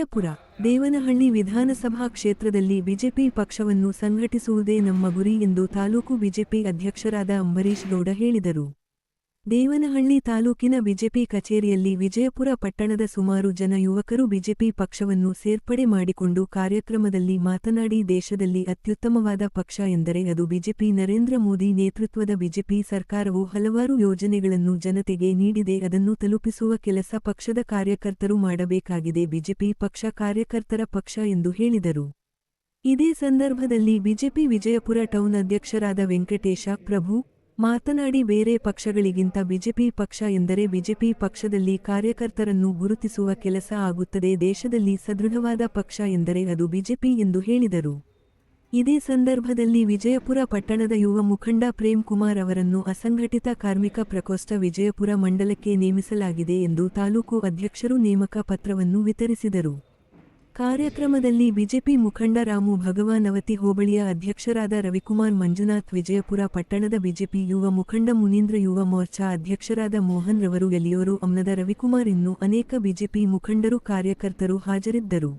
ವಿಜಯಪುರ ದೇವನಹಳ್ಳಿ ವಿಧಾನಸಭಾ ಕ್ಷೇತ್ರದಲ್ಲಿ ಬಿಜೆಪಿ ಪಕ್ಷವನ್ನು ಸಂಘಟಿಸುವುದೇ ನಮ್ಮ ಗುರಿ ಎಂದು ತಾಲೂಕು ಬಿಜೆಪಿ ಅಧ್ಯಕ್ಷರಾದ ಅಂಬರೀಶ್ ಗೌಡ ಹೇಳಿದರು. ದೇವನಹಳ್ಳಿ ತಾಲೂಕಿನ ಬಿಜೆಪಿ ಕಚೇರಿಯಲ್ಲಿ ವಿಜಯಪುರ ಪಟ್ಟಣದ ಸುಮಾರು ಜನ ಯುವಕರು ಬಿಜೆಪಿ ಪಕ್ಷವನ್ನು ಸೇರ್ಪಡೆ ಮಾಡಿಕೊಂಡು ಕಾರ್ಯಕ್ರಮದಲ್ಲಿ ಮಾತನಾಡಿ, ದೇಶದಲ್ಲಿ ಅತ್ಯುತ್ತಮವಾದ ಪಕ್ಷ ಎಂದರೆ ಅದು ಬಿಜೆಪಿ. ನರೇಂದ್ರ ಮೋದಿ ನೇತೃತ್ವದ ಬಿಜೆಪಿ ಸರ್ಕಾರವು ಹಲವಾರು ಯೋಜನೆಗಳನ್ನು ಜನತೆಗೆ ನೀಡಿದೆ. ಅದನ್ನು ತಲುಪಿಸುವ ಕೆಲಸ ಪಕ್ಷದ ಕಾರ್ಯಕರ್ತರು ಮಾಡಬೇಕಾಗಿದೆ. ಬಿಜೆಪಿ ಪಕ್ಷ ಕಾರ್ಯಕರ್ತರ ಪಕ್ಷ ಎಂದು ಹೇಳಿದರು. ಇದೇ ಸಂದರ್ಭದಲ್ಲಿ ಬಿಜೆಪಿ ವಿಜಯಪುರ ಟೌನ್ ಅಧ್ಯಕ್ಷರಾದ ವೆಂಕಟೇಶ ಪ್ರಭು ಮಾತನಾಡಿ, ಬೇರೆ ಪಕ್ಷಗಳಿಗಿಂತ ಬಿಜೆಪಿ ಪಕ್ಷ ಎಂದರೆ ಬಿಜೆಪಿ ಪಕ್ಷದಲ್ಲಿ ಕಾರ್ಯಕರ್ತರನ್ನು ಗುರುತಿಸುವ ಕೆಲಸ ಆಗುತ್ತದೆ. ದೇಶದಲ್ಲಿ ಸದೃಢವಾದ ಪಕ್ಷ ಎಂದರೆ ಅದು ಬಿಜೆಪಿ ಎಂದು ಹೇಳಿದರು. ಇದೇ ಸಂದರ್ಭದಲ್ಲಿ ವಿಜಯಪುರ ಪಟ್ಟಣದ ಯುವ ಮುಖಂಡ ಪ್ರೇಮ್ ಕುಮಾರ್ ಅವರನ್ನು ಅಸಂಘಟಿತ ಕಾರ್ಮಿಕ ಪ್ರಕೋಷ್ಠ ವಿಜಯಪುರ ಮಂಡಲಕ್ಕೆ ನೇಮಿಸಲಾಗಿದೆ ಎಂದು ತಾಲೂಕು ಅಧ್ಯಕ್ಷರು ನೇಮಕ ಪತ್ರವನ್ನು ವಿತರಿಸಿದರು. ಕಾರ್ಯಕ್ರಮದಲ್ಲಿ ಬಿಜೆಪಿ ಮುಖಂಡ ರಾಮು ಭಗವಾನವತಿ ಹೋಬಳಿಯ ಅಧ್ಯಕ್ಷರಾದ ರವಿಕುಮಾರ್ ಮಂಜುನಾಥ್, ವಿಜಯಪುರ ಪಟ್ಟಣದ ಬಿಜೆಪಿ ಯುವ ಮುಖಂಡ ಮುನೀಂದ್ರ, ಯುವ ಮೋರ್ಚಾ ಅಧ್ಯಕ್ಷರಾದ ಮೋಹನ್ ರವರು, ಎಲಿಯೂರು ಅಮ್ನದ ರವಿಕುಮಾರ್ ಇನ್ನೂ ಅನೇಕ ಬಿಜೆಪಿ ಮುಖಂಡರು ಕಾರ್ಯಕರ್ತರು ಹಾಜರಿದ್ದರು.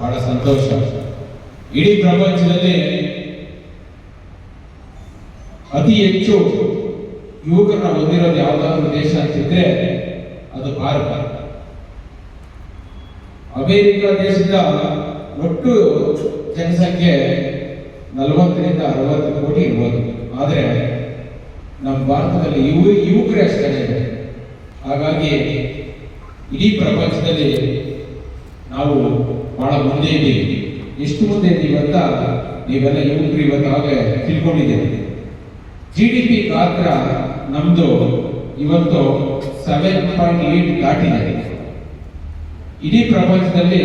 ಬಹಳ ಸಂತೋಷ. ಇಡೀ ಪ್ರಪಂಚದಲ್ಲಿ ಅತಿ ಹೆಚ್ಚು ಯುವಕರನ್ನ ಹೊಂದಿರೋದು ಯಾವುದಾದ್ರೂ ದೇಶ ಅಂತಿದ್ರೆ ಅದು ಭಾರತ. ಅಮೆರಿಕ ದೇಶದ ಒಟ್ಟು ಜನಸಂಖ್ಯೆ 40 ರಿಂದ 60 ಕೋಟಿ ಇರ್ಬೋದು. ಆದರೆ ನಮ್ಮ ಭಾರತದಲ್ಲಿ ಯುವಕರೇ ಅಷ್ಟೇ ಇದೆ. ಹಾಗಾಗಿ ಇಡೀ ಪ್ರಪಂಚದಲ್ಲಿ ನಾವು ಬಹಳ ಮುಂದೆ ಇದ್ದೀವಿ. ಎಷ್ಟು ಮುಂದೆ ಇದ್ದೀವಿ ಅಂತ ನೀವೆಲ್ಲ ಯುವಕರು ಇವತ್ತಾಗಲೇ ತಿಳ್ಕೊಂಡಿದ್ದೀವಿ. GDP ಗಾತ್ರ ನಮ್ದು ಇವತ್ತು 7.8 ದಾಟಿದೆ. ಇಡೀ ಪ್ರಪಂಚದಲ್ಲಿ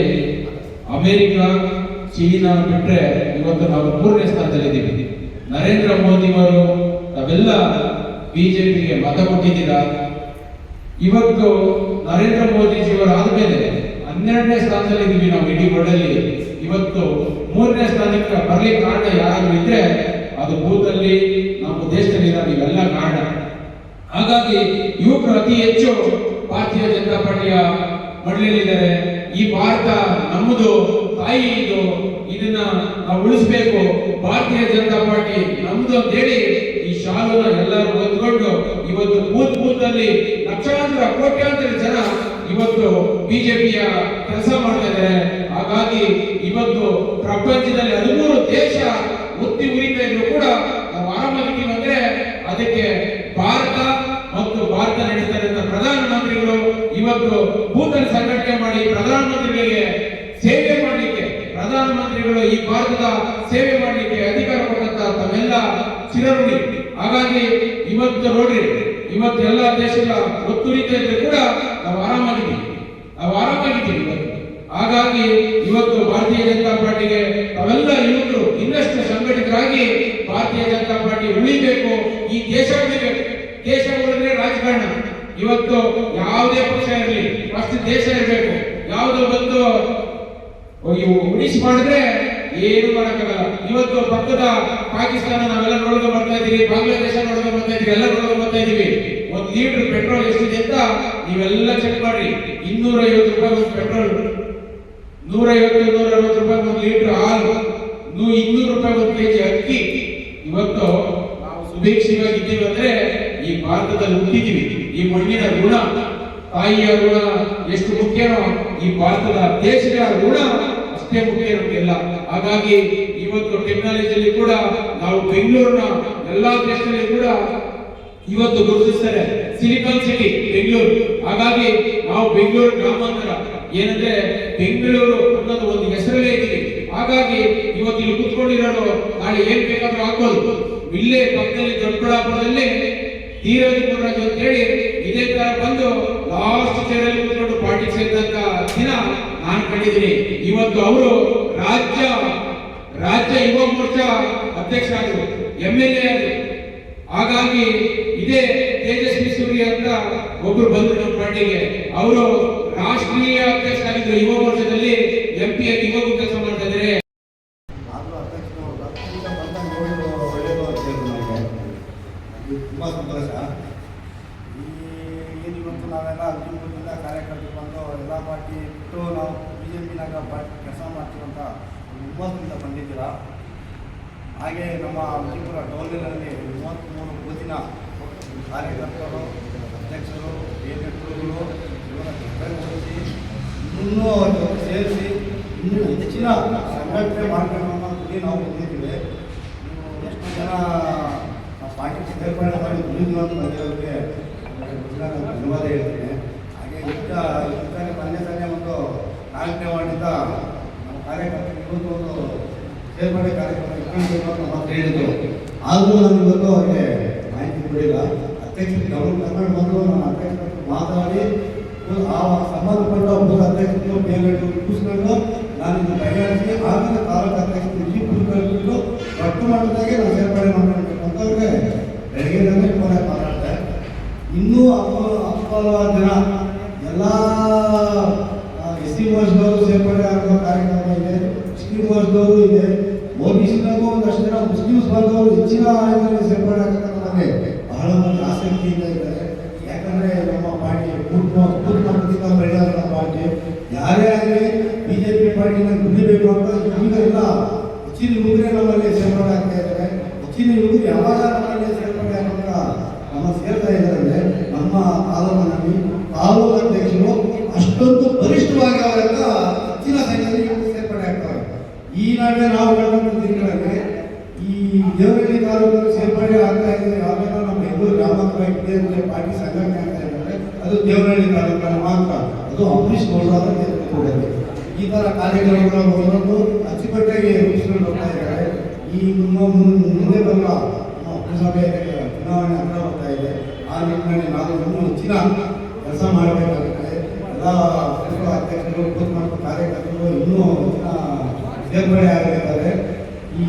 ಅಮೆರಿಕ, ಚೀನಾ ಬಿಟ್ಟರೆ ಇವತ್ತು ನಾವು 3ನೇ ಸ್ಥಾನದಲ್ಲಿದ್ದೀವಿ. ನರೇಂದ್ರ ಮೋದಿ ಅವರು ತಾವೆಲ್ಲ ಬಿಜೆಪಿಗೆ ಮತ ಕೊಟ್ಟಿದ್ದೀರಾ. ಇವತ್ತು ನರೇಂದ್ರ ಮೋದಿಜಿಯವರು ಆದ್ಮೇಲೆ 12ನೇ ಸ್ಥಾನದಲ್ಲಿದ್ದೀವಿ ನಾವು ಇಡೀ ವರ್ಲ್ಡಲ್ಲಿ. ಇವತ್ತು 3ನೇ ಸ್ಥಾನಕ್ಕೆ ಬರ್ಲಿಕ್ಕೆ ಕಾರಣ ಯಾರಾದ್ರೂ ಇದ್ರೆ ಅದು ಬೂತಲ್ಲಿ ನಮ್ಮ ದೇಶದಲ್ಲಿ ನೀವೆಲ್ಲ ಕಾರಣ. ಹಾಗಾಗಿ ಯುವಕರು ಅತಿ ಹೆಚ್ಚು ಭಾರತೀಯ ಜನತಾ ಪಾರ್ಟಿಯ ಮಡಲಿದ್ದಾರೆ. ಈ ಭಾರತ ನಮ್ಮದು, ತಾಯಿ ಇದು, ಇದನ್ನ ನಾವು ಉಳಿಸ್ಬೇಕು. ಭಾರತೀಯ ಜನತಾ ಪಾರ್ಟಿ ನಮ್ದು ಅಂತ ಹೇಳಿ ಈ ಶಾಲುನ ಎಲ್ಲರೂ ಹೊತ್ಕೊಂಡು ಇವತ್ತು ಬೂತ್ ಅಲ್ಲಿ ಲಕ್ಷಾಂತರ ಕೋಟ್ಯಾಂತರ ಜನ ಇವತ್ತು ಬಿಜೆಪಿಯ ಕೆಲಸ ಮಾಡ್ತಾ ಇದ್ದಾರೆ. ಹಾಗಾಗಿ ಇವತ್ತು ಪ್ರಪಂಚದಲ್ಲಿ 13 ದೇಶ ಒತ್ತಿ ಉರಿತಾ ಇದ್ರು ಕೂಡ ನಾವು ಆರಾಮಾಗಿದ್ದೀವಿ ಅಂದ್ರೆ ಅದಕ್ಕೆ ಭಾರತ ಮತ್ತು ಭಾರತ ನಡೆಸ್ತಾರೆ ಅಂತ ಪ್ರಧಾನಮಂತ್ರಿಗಳು ಇವತ್ತು ಬೂತಲ್ಲಿ ಸಂಘಟನೆ ಮಾಡಿ ಪ್ರಧಾನಮಂತ್ರಿಗಳಿಗೆ ಸೇವೆ ಮಾಡಲಿಕ್ಕೆ, ಪ್ರಧಾನಮಂತ್ರಿಗಳು ಈ ಭಾರತದ ಸೇವೆ ಮಾಡಲಿಕ್ಕೆ ಅಧಿಕಾರ ಕೊಟ್ಟಂತ ತಮ್ಮೆಲ್ಲ ಚಿರಋಣಿ. ಹಾಗಾಗಿ ಇವತ್ತು ನೋಡ್ರಿ, ಇವತ್ತು ಎಲ್ಲ ದೇಶದ ಒತ್ತುರಿತಾ ಇದ್ರೆ ಕೂಡ ನಾವು ಆರಾಮಾಗಿದ್ದೀವಿ. ಹಾಗಾಗಿ ಇವತ್ತು ಭಾರತೀಯ ಜನತಾ ಪಾರ್ಟಿಗೆ ತಾವೆಲ್ಲ ಯುವಕರು ಇನ್ನಷ್ಟು ಸಂಘಟಿತರಾಗಿ ಭಾರತೀಯ ಜನತಾ ಪಾರ್ಟಿ ಉಳಿಬೇಕು, ಈ ದೇಶ ಉಳಿಬೇಕು. ದೇಶ ಉಳಿದ್ರೆ ರಾಜಕಾರಣ. ಇವತ್ತು ಯಾವುದೇ ಪಕ್ಷ ಇರಲಿ, ಫಸ್ಟ್ ದೇಶ ಇರಬೇಕು. ಯಾವುದೋ ಬಂದು ಉಳಿಸಿ ಮಾಡಿದ್ರೆ ಏನು ಮಾಡಕ್ಕಾಗಲ್ಲ. ಇವತ್ತು ಪಕ್ಕದ ಪಾಕಿಸ್ತಾನ ನಾವೆಲ್ಲ ನೋಡ್ಕೊಂಡು ಬರ್ತಾ ಇದೀವಿ, ಬಾಂಗ್ಲಾದೇಶ ನೋಡ್ಕೊಂಡು ಬರ್ತಾ ಇದೀವಿ, ಎಲ್ಲ ನೋಡ್ಕೊಂಡು ಬರ್ತಾ ಇದೀವಿ. 1 ಲೀಟರ್ ಪೆಟ್ರೋಲ್ ಎಷ್ಟಿದೆ ಅಂತ ನೀವೆಲ್ಲ ಚೆಕ್ ಮಾಡ್ರಿ. 250 ರೂಪಾಯಿ ಒಂದು ಪೆಟ್ರೋಲ್, 150-160 ರೂಪಾಯಿ 1 ಲೀಟರ್ ಹಾಲು, 200 ರೂಪಾಯಿ 1 ಕೆಜಿ ಅಕ್ಕಿ. ಇವತ್ತು ನಾವು ಸುಭಿಕ್ಷಿಯಾಗಿದ್ದೀವಿ ಅಂದ್ರೆ ಈ ಭಾರತದಲ್ಲಿ ಹುಟ್ಟಿದ್ದೀವಿ. ಈ ಮಣ್ಣಿನ ಋಣ, ತಾಯಿಯ ಋಣ ಎಷ್ಟು ಮುಖ್ಯನೋ ಈ ಭಾರತದ ದೇಶದ ಋಣ ಅಷ್ಟೇ ಮುಖ್ಯ ನಮಗೆಲ್ಲ. ಹಾಗಾಗಿ ಇವತ್ತು ಟೆಕ್ನಾಲಜಿಯಲ್ಲಿ ಕೂಡ ನಾವು ಬೆಂಗಳೂರಿನ ಎಲ್ಲಾ ದೇಶದಲ್ಲಿ ಕೂಡ ಇವತ್ತು ಗುರುತಿಸ್ತಾರೆ, ಸಿಲಿಕಾನ್ ಸಿಟಿ ಬೆಂಗಳೂರು. ಹಾಗಾಗಿ ನಾವು ಬೆಂಗಳೂರು ಗ್ರಾಮಾಂತರ ಏನಂದ್ರೆ ಬೆಂಗಳೂರು ಅನ್ನೋದು ಒಂದು ಹೆಸರಲ್ಲೇ ಇದೆ. ಹಾಗಾಗಿ ಇವತ್ತು ಇಲ್ಲಿ ಕುತ್ಕೊಂಡಿರೋರು ನಾಳೆ ಏನ್ ಬೇಕಾದ್ರೂ ಹಾಕೋದು. ಇಲ್ಲೇ ಪಕ್ಕದಲ್ಲಿ ದೊಡ್ಡಬಳ್ಳಾಪುರದಲ್ಲಿ ಧೀರಜ್ ಗುರುರಾಜ್ ಅಂತ ಹೇಳಿ ಇದೇ ತರ ಬಂದು ಲಾಸ್ಟ್ ಚೇರಲ್ಲಿ ಕುತ್ಕೊಂಡು ಪಾರ್ಟಿ ಸೇರಿದಂತ ದಿನ ನಾನು ಕಂಡಿದ್ದೀನಿ. ಇವತ್ತು ಅವರು ರಾಜ್ಯ ಯುವ ಮೋರ್ಚಾ ಅಧ್ಯಕ್ಷರಾದರು, MLA ಆದರು. ಹಾಗಾಗಿ ಇದೇ ತೇಜಸ್ವಿ ಸೂರ್ಯ ಅಂತ ಒಬ್ರು ಬಂದ್ರು ನಮ್ಮ ಪಾರ್ಟಿಗೆ. ಅವರು ರಾಷ್ಟ್ರೀಯ ಅಧ್ಯಕ್ಷರಾಗಿದ್ರು ಯುವ ಮೋರ್ಚಾದಲ್ಲಿ, MP ಆಗಿ ಇವಾಗ ಕೆಲಸ ಮಾಡ್ತಾ ಇದ್ದಾರೆ. ತುಂಬ ಸಂತೋಷ. ಇವತ್ತು ನಾವೆಲ್ಲ ಅರ್ಜುನಪುರದಿಂದ ಕಾರ್ಯಕರ್ತರು ಬಂದು ಎಲ್ಲ ಪಾರ್ಟಿ ಬಿಟ್ಟು ನಾವು BJPನಾಗ ಪಾರ್ಟಿ ಕೆಲಸ ಮಾಡ್ತೀವಂತ ಹುಮ್ಮಸ್ಸಿಂದ ಬಂದಿದ್ದೀರಾ. ಹಾಗೆ ನಮ್ಮ ಅರ್ಜುನಪುರ ಟೌನಿನಲ್ಲಿ 33 ಬೂತಿನ ಕಾರ್ಯಕರ್ತರು, ಅಧ್ಯಕ್ಷರು, ಏಜೆಂಟ್ರುಗಳು ಇವರ ಕೈಗೂಡಿಸಿ ಇನ್ನೂ ಸೇರಿಸಿ ಇನ್ನೂ ಹೆಚ್ಚಿನ ಸಂಘಟನೆ ಮಾಡ್ಕೊಳ್ಳೋಣ ಗುರಿ ನಾವು ಬಂದಿದ್ದೀವಿ. ಎಷ್ಟು ಜನ ಪಾರ್ಟಿ ಸೇರ್ಪಡೆ ಮಾಡಿ ದುಡಿದು ಬಂದಿರೋರಿಗೆ ಧನ್ಯವಾದ ಹೇಳ್ತೀನಿ. ಹಾಗೆ ಮೊನ್ನೆ ತಾನೇ ಒಂದು 4ನೇ ವಾರ್ಡಿಂದ ನಮ್ಮ ಕಾರ್ಯಕರ್ತರು ಇವತ್ತು ಒಂದು ಸೇರ್ಪಡೆ ಕಾರ್ಯಕ್ರಮ ಇಟ್ಕೊಂಡಿದ್ದು ಅಂತ ಮಾತು ಹೇಳಿದ್ರು. ಆದರೂ ನಾನು ಇವತ್ತು ಅವರಿಗೆ ಮಾಹಿತಿ ಕೊಡಿಲ್ಲ. ಅಧ್ಯಕ್ಷರು ಕನ್ನಡ ಬಂದು ನನ್ನ ಅಧ್ಯಕ್ಷರು ಮಾತಾಡಿ ಆ ಸಂಬಂಧಪಟ್ಟ ಒಬ್ಬರು ಅಧ್ಯಕ್ಷರು ಬೇರೆ ಕೂರಿಸ್ಕೊಂಡು ನಾನು ಇದು ಬಗೆಹರಿಸಿ ಆಮೇಲೆ ತಾಲೂಕು ಅಧ್ಯಕ್ಷರು ಇಲ್ಲಿ ಕೂರಿಸ್ಕೊಂಡು ದೊಡ್ಡ ಮಟ್ಟದಾಗೆ ನಾನು ಸೇರ್ಪಡೆ ಮಾಡ್ಕೊಳ್ಬೇಕು ಅಂತ ಅವ್ರಿಗೆ ಬೆಳಗ್ಗೆ ಫೋನ್ ಮಾತಾಡ್ತೆ. ಇನ್ನೂ ಹಬ್ಬ ದಿನ ಎಲ್ಲ SC ಮೋರ್ಚಾದವರು ಸೇರ್ಪಡೆ ಆಗುವ ಕಾರ್ಯಕ್ರಮ ಇದೆ, ST ಮೋರ್ಚಾದವರು ಇದೆ, OBCನಾಗೂ ಒಂದಷ್ಟು ಜನ ಮುಸ್ಲಿಮ್ಸ್ ಬಂದವರು ಹೆಚ್ಚಿನ ಆಯೋಗದಲ್ಲಿ ಸೇರ್ಪಡೆ ಆಗತಕ್ಕ ಬಗ್ಗೆ ಬಹಳ ಮಂದಿ ಆಸಕ್ತಿಯಿಂದ ಇದ್ದಾರೆ. ಯಾಕಂದರೆ ನಮ್ಮ ಪಾರ್ಟಿ ಬೂತ್ ಮಟ್ಟದಿಂದ ಬೆಳೆದ ಪಾರ್ಟಿ, ಯಾರೇ ಆಗಲಿ BJP ಪಾರ್ಟಿನ ದುಡಿಬೇಕು ಅಂತ ಈಗ ಎಲ್ಲ ಹೆಚ್ಚಿನ ಯುವಕರೇ ನಮ್ಮಲ್ಲಿ ಸೇರ್ಪಡೆ ಆಗ್ತಾ ಇದ್ದಾರೆ. ಹೆಚ್ಚಿನ ಯುವಕರು ಯಾವಾಗ ನಮ್ಮಲ್ಲಿ ಸೇರ್ಪಡೆ ಆಗುವಾಗ ನಮ್ಮ ಸೇರ್ತಾ ಇದ್ದಾರೆ. ನಮ್ಮ ತಾಲೂಕು ಅಧ್ಯಕ್ಷರು ಅಷ್ಟೊಂದು ಬಲಿಷ್ಠವಾಗಿ ಅವರೆಲ್ಲ ಹೆಚ್ಚಿನ ಸಂಖ್ಯೆಯಲ್ಲಿ ಸೇರ್ಪಡೆ ಆಗ್ತಾರೆ. ಈ ನಡುವೆ ನಾವು ಕಂಡ ದಿನಗಳಲ್ಲಿ ಈ ದೇವರಹಳ್ಳಿ ತಾಲೂಕಲ್ಲಿ ಸೇರ್ಪಡೆ ಆಗ್ತಾ ಇದೆ. ಯಾವಾಗ ನಮ್ಮ ಬೆಂಗಳೂರು ಗ್ರಾಮಾಂತರ ಪಾರ್ಟಿ ಸಂಘಟನೆ ಆಗ್ತಾ ಇದ್ದಾರೆ, ಅದು ದೇವರಹಳ್ಳಿ ತಾಲೂಕಲ್ಲಿ ಮಾತ್ರ. ಅದು ಅಂಬರೀಷ್ ಗೌಡರ ನೇತೃತ್ವದಲ್ಲಿ ಈ ಥರ ಕಾರ್ಯಕ್ರಮಗಳು ಒಂದೊಂದು ಅಚ್ಚುಕಟ್ಟಾಗಿ ರೂಪಿಸಿಕೊಂಡು ಹೋಗ್ತಾ ಇದ್ದಾರೆ. ಈ ಮುಂದೆ ಬರುವ ಪುರಸಭೆ ಚುನಾವಣೆ ಹತ್ರ ಬರ್ತಾ ಇದೆ. ಆ ನಿಟ್ಟಿನಲ್ಲಿ ನಾವು ಇನ್ನೂ ಹೆಚ್ಚಿನ ಕೆಲಸ ಮಾಡಬೇಕಾಗುತ್ತೆ. ಎಲ್ಲ ಅಧ್ಯಕ್ಷರು ಬೂತ್ ಮಟ್ಟ ಕಾರ್ಯಕರ್ತರು ಇನ್ನೂ ಹೆಚ್ಚಿನ ಸೇರ್ಪಡೆ ಆಗಬೇಕಾದ್ರೆ ಈ